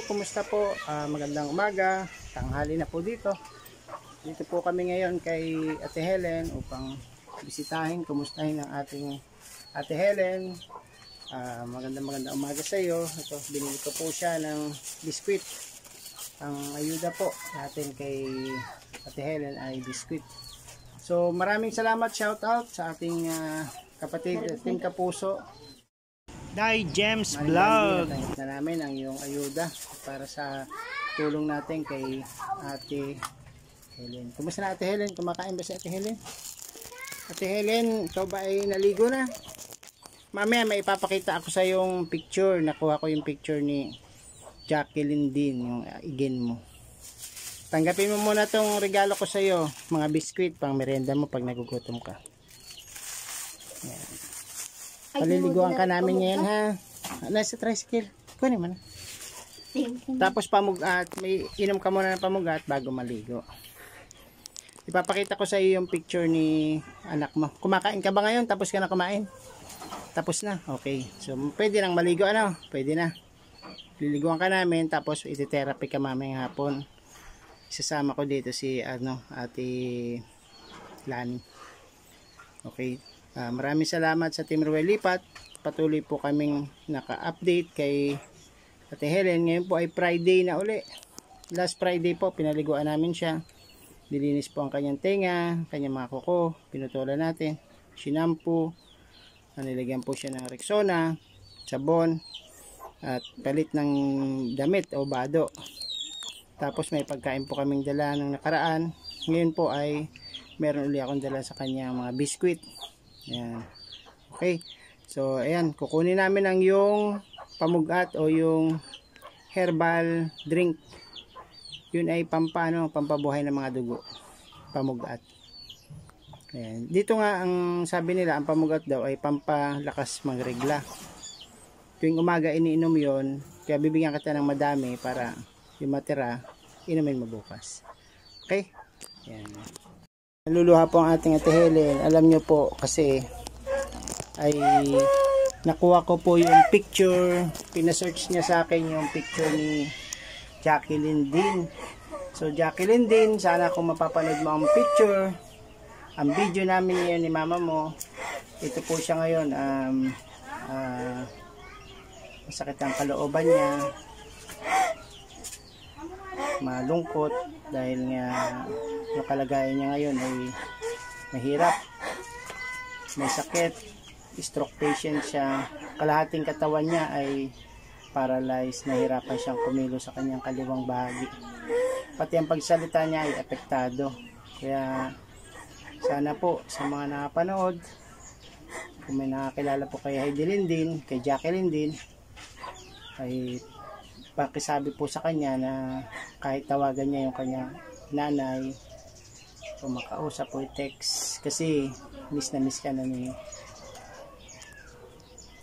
kumusta po? Magandang umaga, tanghali na po dito. Dito po kami ngayon kay Ate Helen upang bisitahin, kumustahin ang ating Ate Helen. Magandang umaga sa iyo. Ito, binili ko po siya ng biskwit. Ang ayuda po natin kay Ate Helen ay biskwit. So maraming salamat, shout out sa ating kapatid, ating kapuso, Dai James Vlog. Natangit na namin ang iyong ayuda para sa tulong natin kay Ate Helen. Kumusta na Ate Helen? Kumakain ba si Ate Helen? Ate Helen, ikaw ba ay naligo na? Mamaya may ipapakita ako sa yung picture. Nakuha ko yung picture ni Jacqueline din, yung igin mo. Tanggapin mo muna tong regalo ko sa iyo, mga biskwit pang merienda mo pag nagugutom ka. Yan. Paliliguan ka namin ngayon ha. Nasa tricycle. Kunin mo na. Tapos pamugat. May inom ka muna ng pamugat bago maligo. Ipapakita ko sa iyo yung picture ni anak mo. Kumakain ka ba ngayon? Tapos ka na kumain? Tapos na? Okay. So pwede nang maligo ano? Pwede na. Liliguan ka namin. Tapos iti-therapy ka mamayang hapon. Isasama ko dito si Ate Lani. Okay. Maraming salamat sa Team Ruel Lipat. Patuloy po kaming naka-update kay Ate Helen. Ngayon po ay Friday na uli. Last Friday po, pinaliguan namin siya. Dilinis po ang kanyang tenga, kanyang mga kuko. Pinutulan natin. Sinampo. Nilagyan po siya ng Rexona, sabon, at palit ng damit o bado. Tapos may pagkain po kaming dala ng nakaraan. Ngayon po ay meron uli akong dala sa kanyang mga biskwit. Ayan. Okay. So, ayan. Kukunin namin ang yung pamugat o yung herbal drink. Yun ay pampabuhay ng mga dugo. Pamugat. Ayan. Dito nga, ang sabi nila, ang pamugat daw ay pampalakas magregla. Tuwing umaga iniinom yun. Kaya bibigyan kita ng madami para yung matira, inumin mo bukas. Okay? Ayan. Naluluha po ang ating Ate Helen. Alam nyo po kasi ay nakuha ko po yung picture. Pinasearch niya sa akin yung picture ni Jacqueline Din. So Jacqueline Din, sana kung mapapanood mo ang picture, ang video namin ngayon ni mama mo. Ito po siya ngayon. Masakit ang kalooban niya. Malungkot dahil nga yung kalagayan niya ngayon ay mahirap, may sakit, stroke patient siya, kalahating katawan niya ay paralyzed, nahirapan siyang kumilos sa kanyang kaliwang bahagi, pati ang pagsalita niya ay apektado. Kaya sana po sa mga nakapanood, kung may nakakilala po kay Heidelin din, kay Jacqueline din, ay pakisabi po sa kanya na kahit tawagan niya yung kanyang nanay o makausap o text kasi miss na miss ka na ni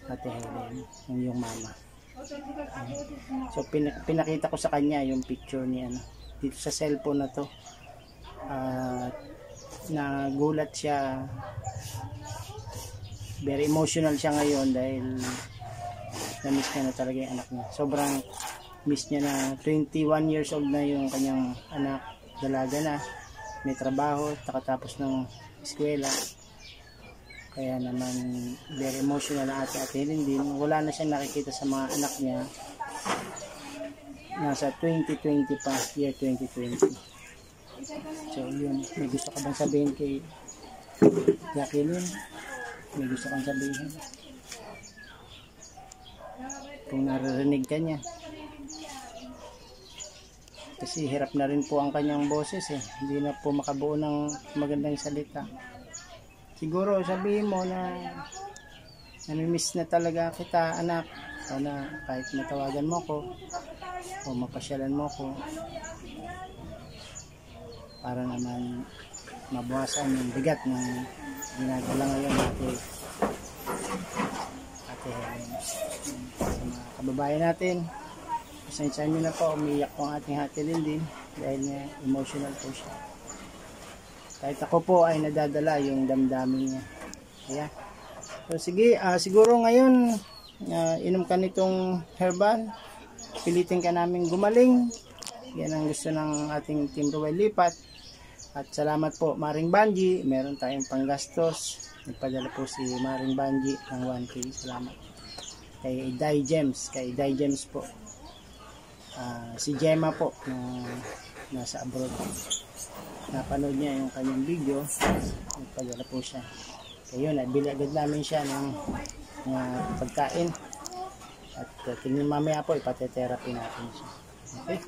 Ate Helen, yung mama. So pinakita ko sa kanya yung picture niya dito sa cellphone na to. Nagulat siya, very emotional siya ngayon dahil na-miss niya na talaga yung anak niya. Sobrang miss niya na 21 years old na yung kanyang anak, dalaga na, may trabaho, takatapos ng eskwela. Kaya naman very emotional na Ate Helen din. Wala na siyang nakikita sa mga anak niya. Nasa 2020 pa, year 2020. So yun, may gusto ka bang sabihin kay Jacqueline? May gusto kang sabihin? Kung naririnig ka niya. Kasi hirap na rin po ang kanyang boses eh. Hindi na po makabuo ng magandang salita. Siguro sabihin mo na namimiss na talaga kita anak. Sana kahit matawagan mo ko o mapasyalan mo ko para naman mabawasan yung bigat ng ginagawa ngayon Ate Helen. Sa mga kababayan natin, pasensya nyo na po, umiyak po ang ating Ate Helen din dahil emotional po siya. Kahit ako po ay nadadala yung damdamin niya. Kaya, so sige, siguro ngayon inom ka nitong herbal. pilitin ka namin gumaling. Yan ang gusto ng ating Team Ruel Lipat. At salamat po Maring Banji, meron tayong panggastos. Nagpadala po si Maring Banji ng 1K. Salamat. Kay Dai Gems po. Si Gemma po na nasa abroad. Napanood niya yung kanyang video. Nagpadala po siya. Kaya yun, nabili agad namin siya ng pagkain. At tingin mamaya po, ipatetherapy natin siya. Okay?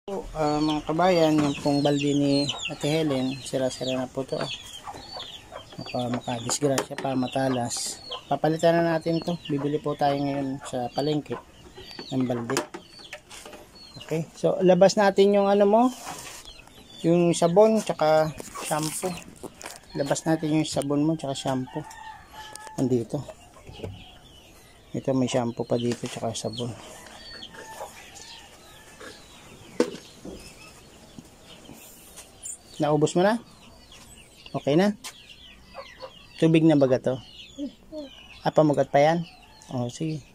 So, mga kabayan, yung pong balde ni Ate Helen, sira-sira na po ito. Makadisgrasya pa, matalas. Papalitan na natin to. Bibili po tayo ngayon sa palengke ng balde. Okay, so labas natin yung ano mo, yung sabon tsaka shampoo. Labas natin yung sabon mo tsaka shampoo. Andito. Ito may shampoo pa dito tsaka sabon. Naubos mo na? Okay na? Tubig na baga to? Pamugat pa yan? Oh, sige.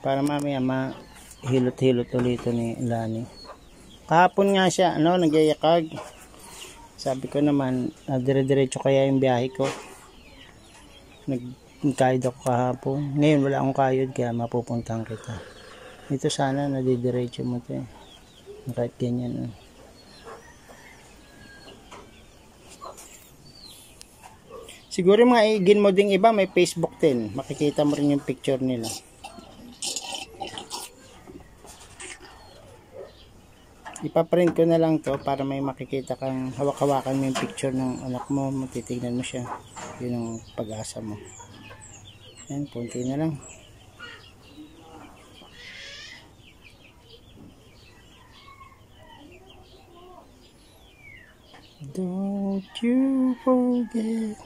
Para mamaya mahilot-hilot ulit ito ni Lani. Kahapon nga siya, nagyayakag. Sabi ko naman, dire-diretso kaya yung biyahe ko. Nagkayod ako kahapon. Ngayon wala akong kayod kaya mapupuntahan kita. Ito sana nadidiretso mo ito eh. Kahit ganyan. Siguro mga igin mo ding iba may Facebook din. Makikita mo rin yung picture nila. Ipaprint ko na lang to para may makikita kang hawak-hawakan mo yung picture ng anak mo. Matitignan mo siya. Yun ang pag-asa mo. Yan, punti na lang. Don't you forget.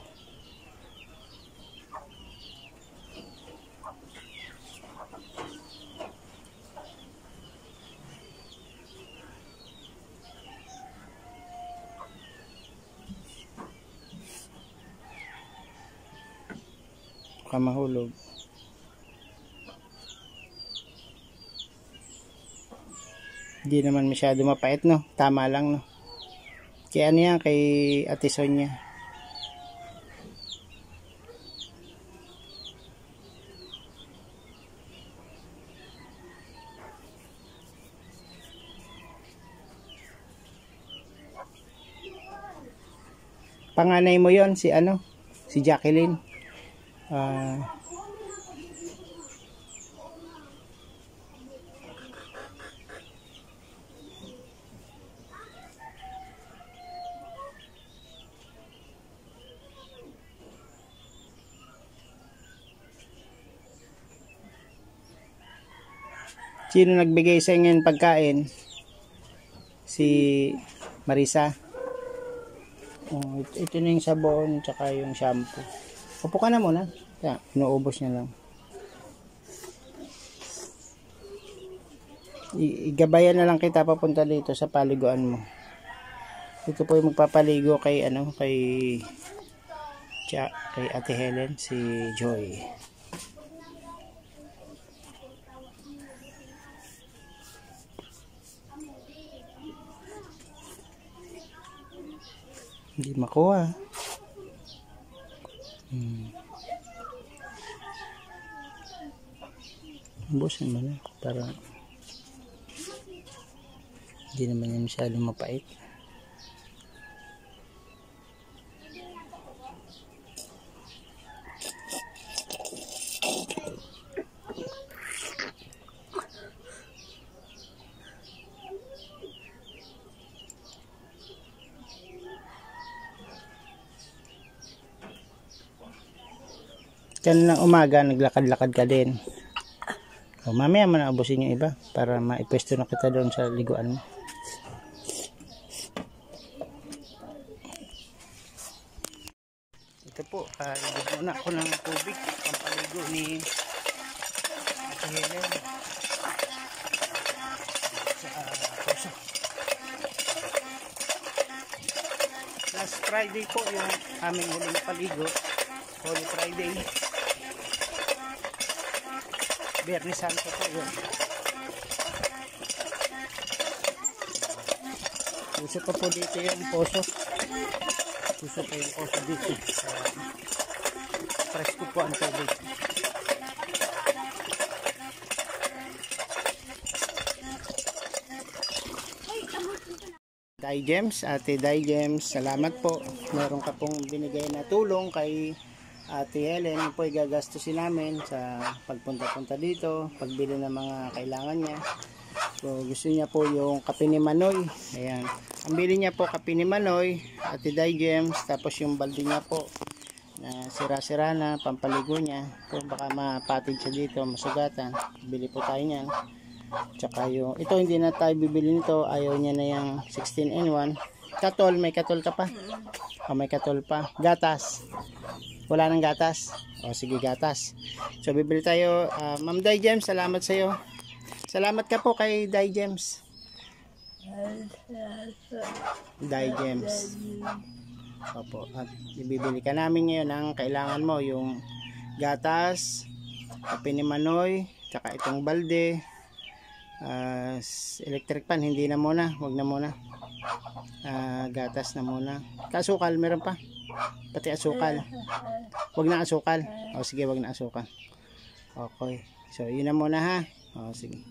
Mahulog. Hindi naman masyado mapait, no? Tama lang, no? Kaya ano yan, kay Ate Sonia. Panganay mo yon si si Jacqueline. Sino nagbigay sa inyo ng pagkain? Si Marisa. Ito na yung sabon tsaka yung shampoo. Upo ka na muna. Kaya, inuubos niya lang. Igabayan na lang kita papunta dito sa paliguan mo. Ito po yung magpapaligo kay kay Ate Helen, si Joy. Hindi makuha. Ubusin mo na para hindi naman yan masyadong mapait. Kanina umaga naglakad-lakad ka din. O, mamaya mo na ubusin yung iba para maipwesto na kita doon sa liguan mo. Ito po, ibig muna ako ng tubig pampaligo ni Ate Helen sa puso. Friday po yung aming huling paligo. Holy Friday. Biyernes Santo po yun. Puso pa po dito yung poso. Puso pa yung poso dito. Presko po ang tubig. Digems, Ate Digems, salamat po. Meron ka pong binigay na tulong kay Ate Helen. Yung po igagastusin namin sa pagpunta-punta dito, pagbili ng mga kailangan niya. So gusto niya po yung kape ni Manoy. Ayan. Ang bili niya po kape ni Manoy, Ate Digems, tapos yung balde niya po na sira-sira na, pampaligo niya. So baka mapatid siya dito, masugatan. Bili po tayo niyan. Tsaka yung, ito hindi na tayo bibili nito, ayaw niya na yung 16-in-1. Katol, may katol ka pa? O may katol pa. Gatas. Wala nang gatas? O sige, gatas. So bibili tayo. Ma'am Digems, salamat sa iyo. Salamat ka po kay Digems. Digems. Opo. At ibibili ka namin ngayon ang kailangan mo, yung gatas, kape ni Manoy, tsaka itong balde. Electric pan hindi na muna, wag na muna. Gatas na muna. Kasukal meron pa, pati asukal. Wag na asukal. O sige, wag na asukal. Okay, so yun na muna ha. O sige,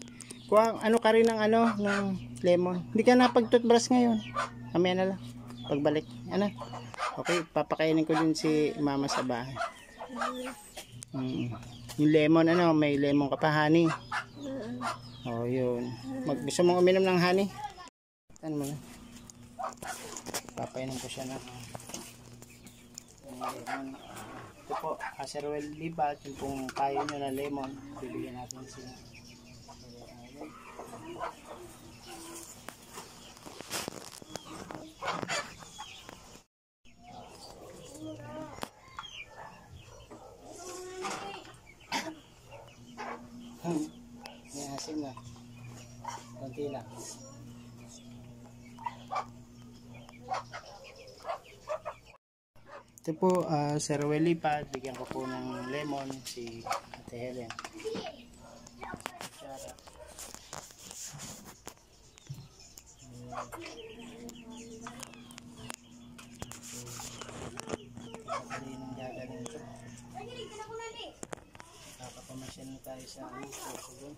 kuha ano ka rin ng ano, ng lemon. Hindi ka na pag-toothbrush ngayon, mamaya na lang pagbalik. Ano, okay, papakainin ko din si mama sa bahay. Yung lemon, ano, may lemon ka pa, honey. Oh, yun. Gusto mong uminom ng honey? Tan mo na. Papainom ko siya na. Lemon. Ito po, Acerwell Libat, yung pong kayo nyo na lemon. Bibigyan natin siya. May asin na. Konti lang. Ito po, Acerwell Libat. Bigyan ko po ng lemon si Ate Helen. Kutsara. Kapalinong gagaling ito. Nakakapamasyan na tayo sa puso.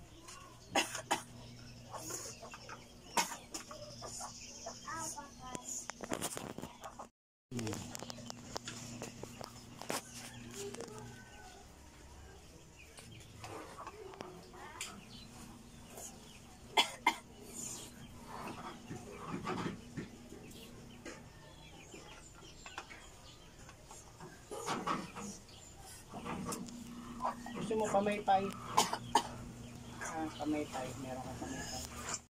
Gusto mo pamaypay? Pamaypay, meron ka pamaypay.